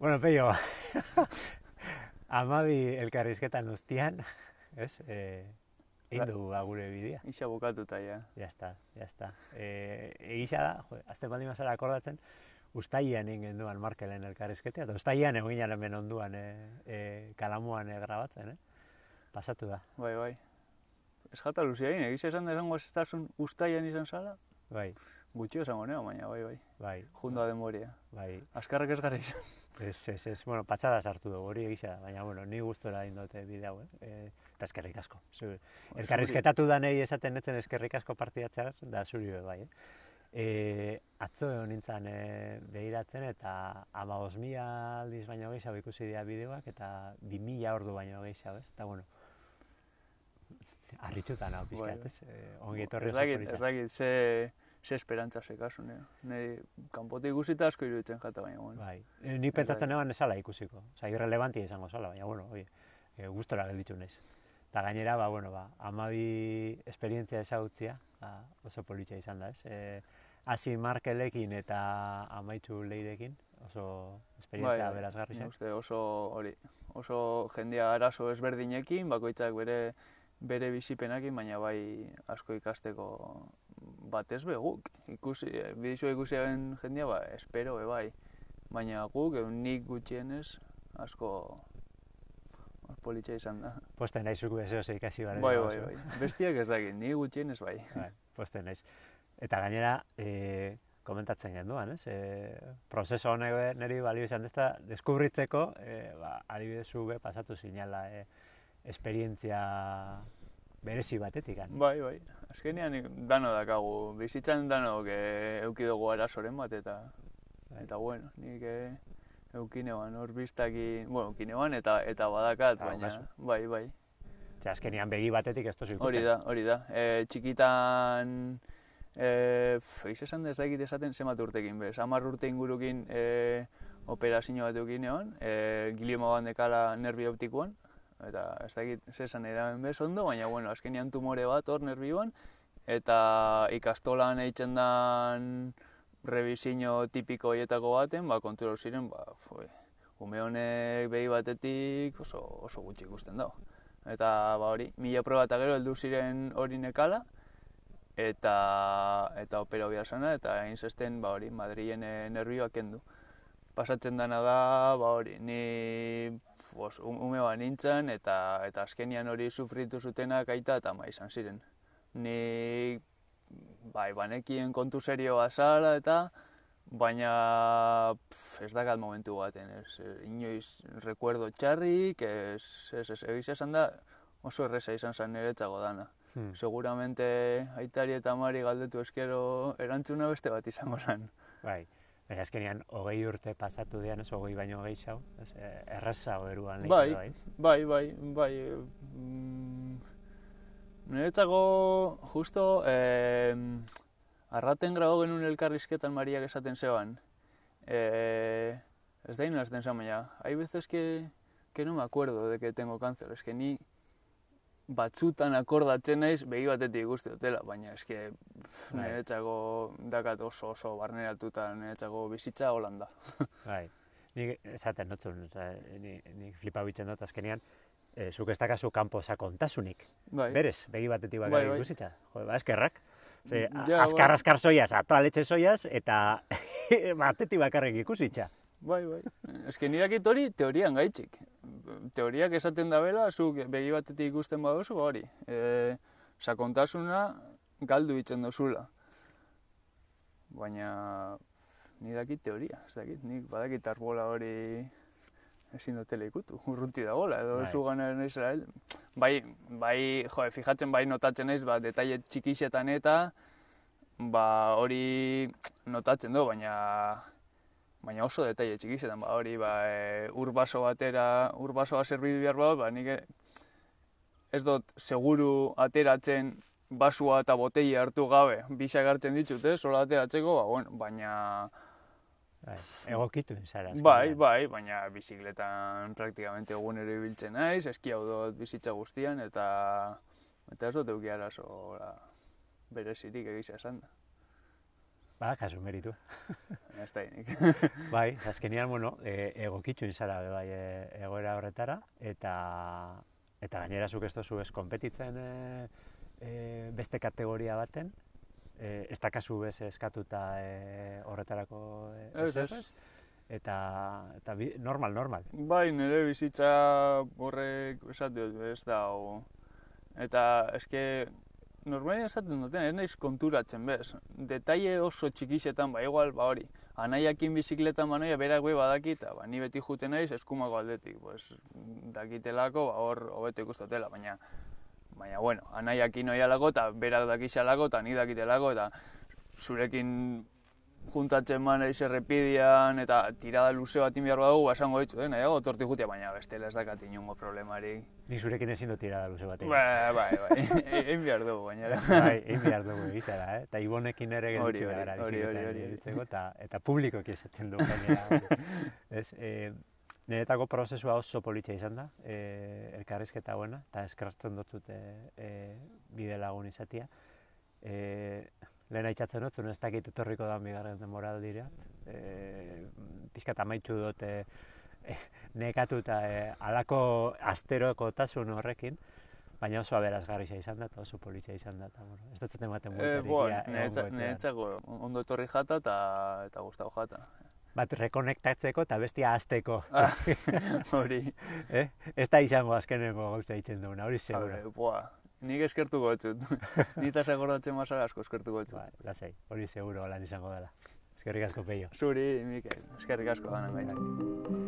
Bueno, Peio, amabi elkarrizketan ostian, ez? Egin dugu gure bidea. Isa bukatuta, ja. Ya está. Egisa da, azte baldin mazara akordatzen, ustaian egin genduan Markelen elkarrizketea, eta ustaian egin hemen onduan kalamuan grabatzen, pasatu da. Bai. Ez jata luzia egin, egisa esan da esango ez ustaian izan zala? Bai. Gutxio esango neo, baina bai. Jundoa demoria. Bai. Azkarrak ez gara izan. Ez. Bueno, patxada sartu dugu, hori egisa da, baina, bueno, ni gustora egin dute bide hau, eta eskerrik asko. Elkarrizketatu da nahi esaten netzen eskerrik asko partidatzea, da zuri bai, Atzo nintzen behiratzen eta 15.000 aldiz baino gehiago ikusi dira bideoak eta 2.000 ordu baino gehiago, ez? Eta, bueno, harritxutan hau pizkat, ez? Ongi etorri Ez dakit, ze esperantza sekasun, Neri kanpotik ikusita asko iruditzen jata, baina, bueno. Bai, ni pentsatzen eban esala ikusiko. Osa, irrelevantia izango zala, baina, bueno, gustora gelditzu naiz. Eta gainera, 12 esperientzia ezagutzia, oso politxa izan da, ez? Hasi Markelekin eta amaitzu Leidekin, oso esperientzia berazgarri zen. Uste oso jendia arazo ezberdinekin, bakoitzak bere bizipenakin, baina bai asko ikasteko batez be guk. Bidizua ikusiaren jendia, espero, bai. Baina guk, nik gutxienez, asko politxa izan da. Posten naiz zuku deseoz ikasi bare. Bai. Bestiak ez dakit, ni gutxienez bai. Posten naiz. Eta gainera, komentatzen genduan, ez? Prozeso honek niri balio izan dezta, deskubritzeko, adibidez be pasatu zinala esperientzia berezi batetik. Bai. Azkenean dano dakagu, bizitzan dano euki dugu arazoren bat, eta bueno, nik eukinean hor biztakin, bueno, eukinean eta badakat, baina, bai. Azkenean begi batetik ez tozu ikusten. Hori da. Txikitan, esan da ez dakit esaten zenbat urtekin, 10 urte ingurukin operazio bat eukinean, gilioma bandekala nerbi optikoan, eta ez dakit zesan edamen bez ondo, baina, bueno, azkenean tumore bat hor nerbioan, eta ikastolan eitzen dan revisio tipiko horietako baten, kontrol ziren, ume honek behi batetik oso gutxi ikusten dago. Eta hori, 1000 proba eta gero heldu ziren hori nekala, eta opera behar zana, eta egin zesten Madrilen nerbioak kendu. Pasatzen dana da, ni ume nintzen, eta azkenian hori sufritu zutenak aita eta ama izan ziren. Ni banekien kontu serioa zala eta, baina ez dakat momentu baten, inoiz rekuerdo txarrik, egiz esan da oso erreza izan zen niretzako dana. Seguramente aitari eta amari galdetu eskero erantzuna beste bat izango zen. Bai. Baina azkenean, 20 urte pasatu dian, 20 baino gehiago, errazago eruan lehitu da, Bai. Niretzako, justo, arraten grago genuen elkarrizketan Mariak esaten zeban. Ez da inazten zan, baina, hay veces que no me acuerdo de que tengo cáncer, es que ni batzutan akordatzen naiz begi batetik ikuste dutela, baina eske niretzako dakat oso barneratuta niretzako bizitza Holanda. Bai, nik esaten notzun, nik flipabitzen dut azkenean, zuk ez dakazu kanpo sakontasunik, berez, begi batetik bakarrik ikusitza. Eskerrak, azkar zoiaz, atoaletxe zoiaz, eta batetik bakarrik ikusitza. Bai. Eske nirakit hori teorian gaitxik. Teoriak esaten da bela, zuk begi batetik ikusten baduzu, hori. Sakontasuna galdu itzen dozula. Baina ni dakit teoria, ez dakit. Nik badakit arbola hori ezin dutela ikutu, urruti dagoela, edo zu ganaren naizela. Bai, fijatzen notatzen naiz, detaile txikixetan eta hori notatzen du, baina oso detaile txikixetan, hori urbasoa zerbidu behar bat, nik ez dut seguru ateratzen basua eta botella hartu gabe, bisak hartzen ditut, sola ateratzeko, baina... Egokitu zara. Bai, baina bizikletan praktikamente egunero ibiltzen naiz, eskiau dut bizitza guztian, eta ez dut euki arazo berezirik egizia esan da. Ba, kasu meritu. Ez da inik. Bai, azkenean, bueno, egokitzu izara, bai, egoera horretara, eta gainera zuk ez dozu ez konpetitzen beste kategoria baten, ez da kasu bez eskatuta horretarako ez. Eta normal. Bai, nire bizitza horrek esateo, ez da, eta eske normalia esaten duten, ez naiz konturatzen bez. Detaile oso txikixetan, ba, igual, ba hori, anaiakin bizikletan banoia berak bai badakit, ba, ni beti juten naiz eskumako aldetik, pues, dakitelako, ba, hor hobeto ikustotela, baina, bueno, anaiakin oialako, eta berak dakixalako, eta ni dakitelako, eta zurekin juntatzen man naiz errepidean, eta tirada luze bat behar badugu, esango ditzu, nahiago torti jutia, baina bestela ez dakat inongo problemarik. Nik zurekin ezin du tirada luze bat egin. Bai, egin behar dugu, gainera. Bai, egin behar dugu egitera, eta Ibonekin ere gelditu gara bizikletan, eta publikoki esaten du gainera. Niretako prozesua oso politxa izan da, elkarrizketa buena, eta eskertzen dut bide lagun izatia. Lehen haitzatzen dut, ez dakit etorriko da bigarren denboraldira. Pixkat amaitzu dut nekatuta halako asterokotasun horrekin, baina oso aberasgarria izan da eta oso politxa izan da. Ez dut ematen bueltarik. Niretzako ondo etorri jata eta gustau jata. Bat rekonektatzeko eta bestia hasteko. Hori. Ez da izango azkeneko gauza ditzen duena, hori seguro. Nik eskertuko etzut. Nitaz agordatzen mazara asko eskertuko etzut. Lasai, hori seguro lan izango dela. Eskerrik asko, Peio. Zuri, Mikel, eskerrik asko ganan gaitak.